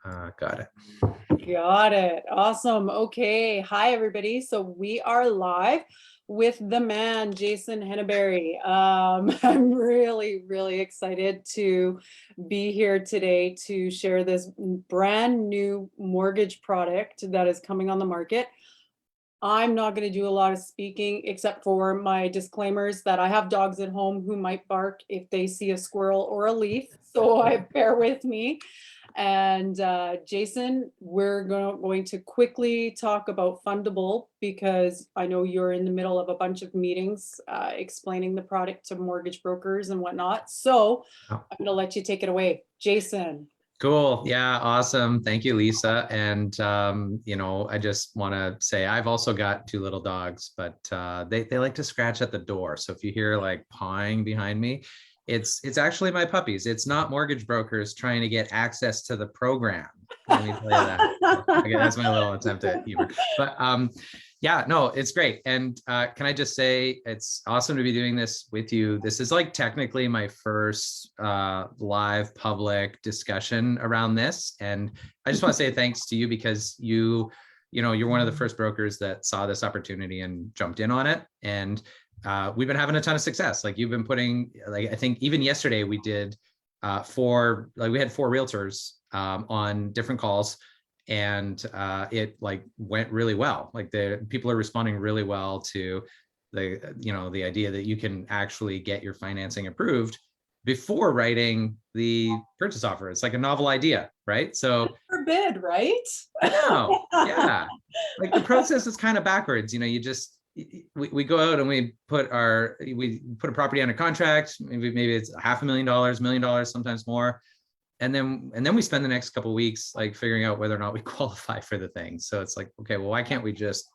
Got it. Got it. Awesome. Okay. Hi, everybody. So we are live with the man, Jason Henneberry. I'm really, really excited to be here today to share this brand new mortgage product that is coming on the market. I'm not going to do a lot of speaking except for my disclaimers that I have dogs at home who might bark if they see a squirrel or a leaf. So bear with me. And Jason, we're going to quickly talk about Fundable because I know you're in the middle of a bunch of meetings explaining the product to mortgage brokers and whatnot. So Oh, I'm going to let you take it away. Jason. cool. Yeah, awesome. Thank you, Lisa. And I just want to say I've also got two little dogs, but they like to scratch at the door. So if you hear like pawing behind me, it's actually my puppies. It's not mortgage brokers trying to get access to the program. Let me tell you that. Okay, that's my little attempt at humor. But yeah, no, it's great. And can I just say it's awesome to be doing this with you. This is like technically my first live public discussion around this. And I just want to say thanks to you because you're one of the first brokers that saw this opportunity and jumped in on it. And we've been having a ton of success. Like you've been putting, like, I think even yesterday we did we had 4 realtors on different calls, and it like went really well. Like the people are responding really well to the idea that you can actually get your financing approved before writing the purchase offer. It's like a novel idea, right? So Forbid, right? I know, yeah. Like the process is kind of backwards. You just we go out and we put a property under contract. Maybe it's $500,000, $1 million, sometimes more. And then we spend the next couple of weeks like figuring out whether or not we qualify for the thing. So it's like, okay, well, why can't we just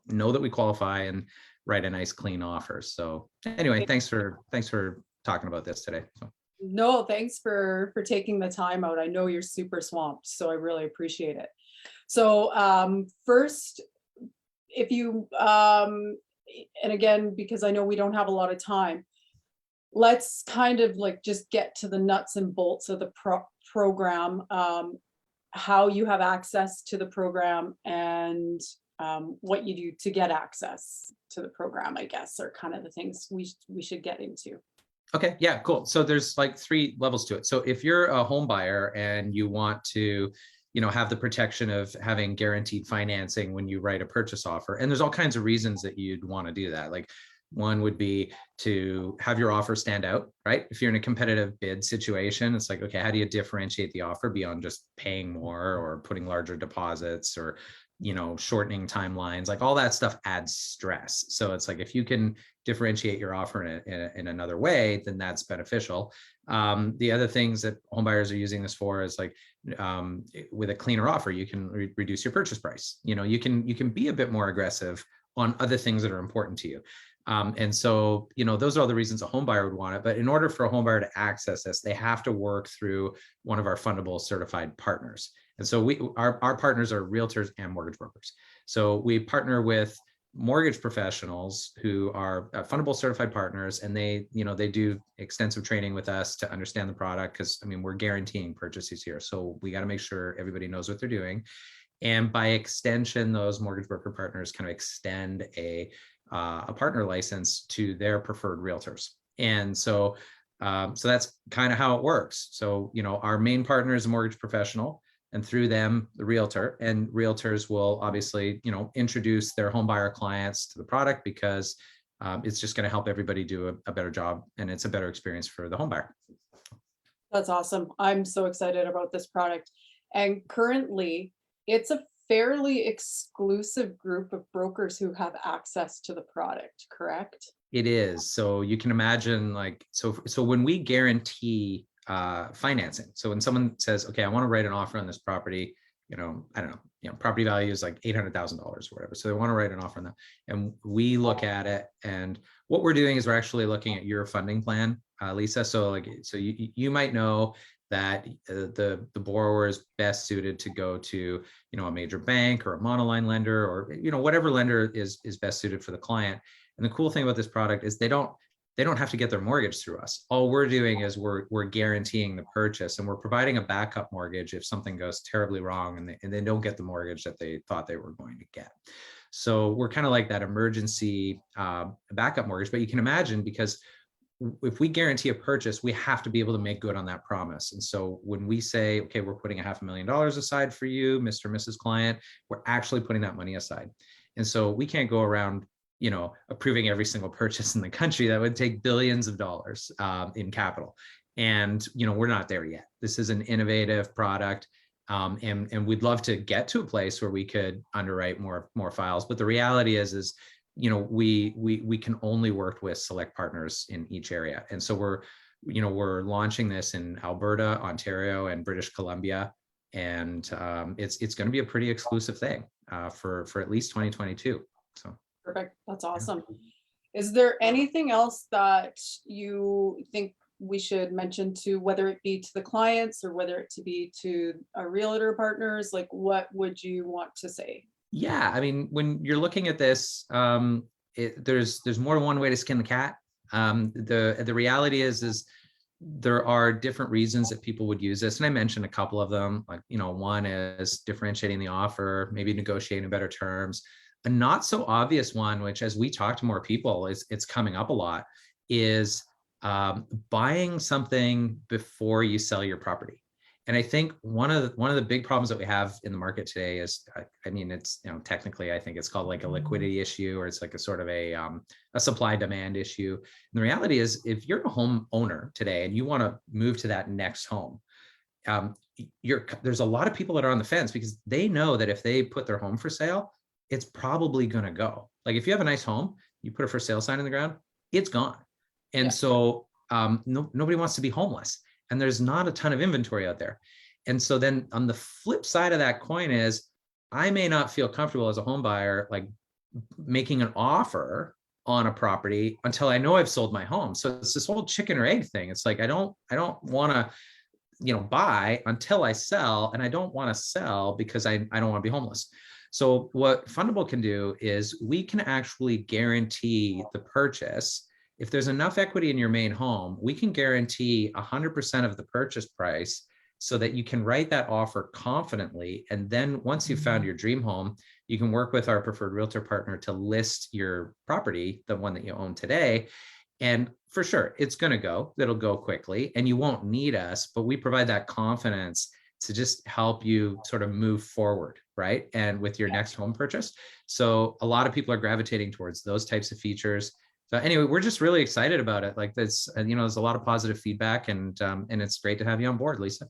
know that we qualify and write a nice clean offer? So anyway, thanks for talking about this today. So. No, thanks for taking the time out. I know you're super swamped, so I really appreciate it. So first, if you and again, because I know we don't have a lot of time, let's kind of like just get to the nuts and bolts of the program, how you have access to the program, and what you do to get access to the program, I guess, are kind of the things we should get into. Okay, yeah, cool. So there's like 3 levels to it. So if you're a home buyer and you want to have the protection of having guaranteed financing when you write a purchase offer, and there's all kinds of reasons that you'd want to do that. Like one would be to have your offer stand out, right? If you're in a competitive bid situation, it's like, okay, how do you differentiate the offer beyond just paying more or putting larger deposits or shortening timelines? Like all that stuff adds stress. So it's like if you can differentiate your offer in another way, then that's beneficial. The other things that homebuyers are using this for is like with a cleaner offer, you can reduce your purchase price. You can be a bit more aggressive on other things that are important to you. And so, those are all the reasons a home buyer would want it. But in order for a home buyer to access this, they have to work through one of our Fundable certified partners. And so our partners are realtors and mortgage brokers. So we partner with mortgage professionals who are Fundable certified partners, and they do extensive training with us to understand the product, because we're guaranteeing purchases here. So we got to make sure everybody knows what they're doing. And by extension, those mortgage broker partners kind of extend a partner license to their preferred realtors. And so that's kind of how it works. So, our main partner is a mortgage professional, and through them, the realtor, and realtors will obviously, introduce their home buyer clients to the product, because it's just going to help everybody do a better job, and it's a better experience for the home buyer. That's awesome. I'm so excited about this product. And currently, it's a fairly exclusive group of brokers who have access to the product, correct? It is. So you can imagine so when we guarantee financing, so when someone says, okay, I want to write an offer on this property, I don't know, property value is like $800,000 or whatever. So they want to write an offer on that. And we look at it, and what we're doing is we're actually looking at your funding plan, Lisa. So you might know that the borrower is best suited to go to, a major bank or a monoline lender, or, whatever lender is best suited for the client. And the cool thing about this product is they don't they don't have to get their mortgage through us. All we're doing is we're guaranteeing the purchase, and we're providing a backup mortgage if something goes terribly wrong and they don't get the mortgage that they thought they were going to get. So we're kind of like that emergency backup mortgage. But you can imagine, because if we guarantee a purchase, we have to be able to make good on that promise. And so when we say, okay, we're putting $500,000 aside for you, Mr. or Mrs. Client, we're actually putting that money aside. And so we can't go around, approving every single purchase in the country. That would take billions of dollars in capital. And, we're not there yet. This is an innovative product. And we'd love to get to a place where we could underwrite more files. But the reality is, we can only work with select partners in each area. And so we're launching this in Alberta, Ontario, and British Columbia. And it's going to be a pretty exclusive thing for at least 2022. So. Perfect. That's awesome. Is there anything else that you think we should mention, to whether it be to the clients or whether it to be to our realtor partners? Like, what would you want to say? Yeah, I mean, when you're looking at this, there's more than one way to skin the cat. The reality is there are different reasons that people would use this, and I mentioned a couple of them. Like, one is differentiating the offer, maybe negotiating better terms. A not so obvious one, which as we talk to more people, it's coming up a lot, is buying something before you sell your property. And I think one of the big problems that we have in the market today is, I mean, it's, technically, I think it's called like a liquidity issue, or it's like a sort of a supply demand issue. And the reality is, if you're a home owner today and you want to move to that next home, there's a lot of people that are on the fence, because they know that if they put their home for sale, it's probably going to go. Like, if you have a nice home, you put a for sale sign in the ground, it's gone. And yeah. So nobody wants to be homeless, and there's not a ton of inventory out there. And so then on the flip side of that coin is, I may not feel comfortable as a home buyer, like making an offer on a property until I know I've sold my home. So it's this whole chicken or egg thing. It's like, I don't want to, buy until I sell, and I don't want to sell because I don't want to be homeless. So what Fundable can do is, we can actually guarantee the purchase. If there's enough equity in your main home, we can guarantee 100% of the purchase price, so that you can write that offer confidently. And then once you've found your dream home, you can work with our preferred realtor partner to list your property, the one that you own today. And for sure, it's going to go. It'll go quickly, and you won't need us, but we provide that confidence to just help you sort of move forward, right? And with your next home purchase. So a lot of people are gravitating towards those types of features. So anyway, we're just really excited about it. Like, that's, there's a lot of positive feedback, and it's great to have you on board, Lisa.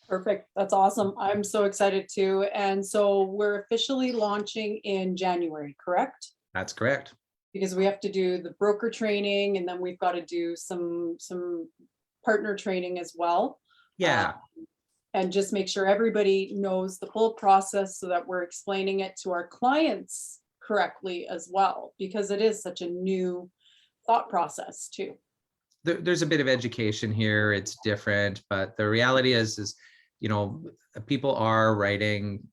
Perfect. That's awesome. I'm so excited too. And so we're officially launching in January, correct? That's correct. Because we have to do the broker training, and then we've got to do some partner training as well. Yeah. And just make sure everybody knows the full process, so that we're explaining it to our clients correctly as well, because it is such a new thought process too. There's a bit of education here. It's different, but the reality is, people are writing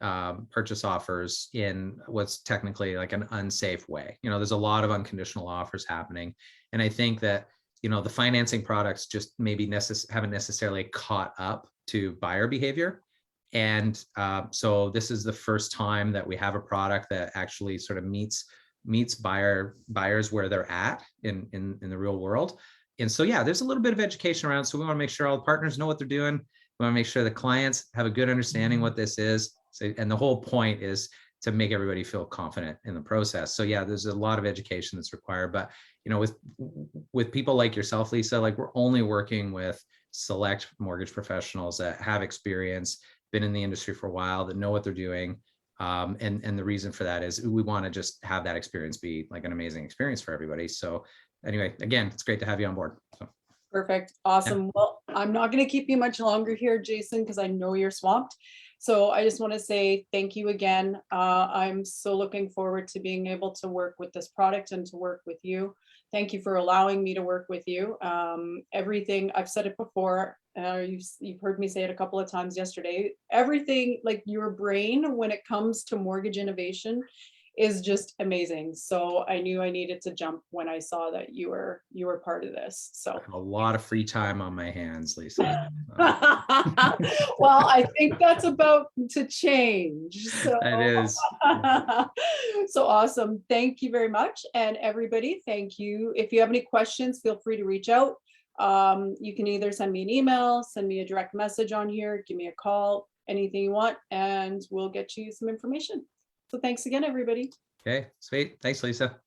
purchase offers in what's technically like an unsafe way. There's a lot of unconditional offers happening. And I think that, the financing products just maybe haven't necessarily caught up to buyer behavior. And so this is the first time that we have a product that actually sort of meets buyers where they're at in the real world. And so, yeah, there's a little bit of education around. So we want to make sure all the partners know what they're doing. We want to make sure the clients have a good understanding what this is. So, and the whole point is to make everybody feel confident in the process. So yeah, there's a lot of education that's required. But with people like yourself, Lisa, like, we're only working with select mortgage professionals that have experience, been in the industry for a while, that know what they're doing. And the reason for that is, we want to just have that experience be like an amazing experience for everybody. So anyway, again, it's great to have you on board. So. Perfect. Awesome. Yeah. Well, I'm not going to keep you much longer here, Jason, because I know you're swamped. So I just want to say thank you again. I'm so looking forward to being able to work with this product and to work with you. Thank you for allowing me to work with you. Everything, I've said it before, you've heard me say it a couple of times yesterday, everything, like, your brain when it comes to mortgage innovation is just amazing. So I knew I needed to jump when I saw that you were part of this. I So have a lot of free time on my hands, Lisa. well, I think that's about to change. So It is. so awesome. Thank you very much. And everybody, thank you. If you have any questions, feel free to reach out. You can either send me an email, send me a direct message on here, give me a call, anything you want, and we'll get you some information. So thanks again, everybody. Okay, sweet. Thanks, Lisa.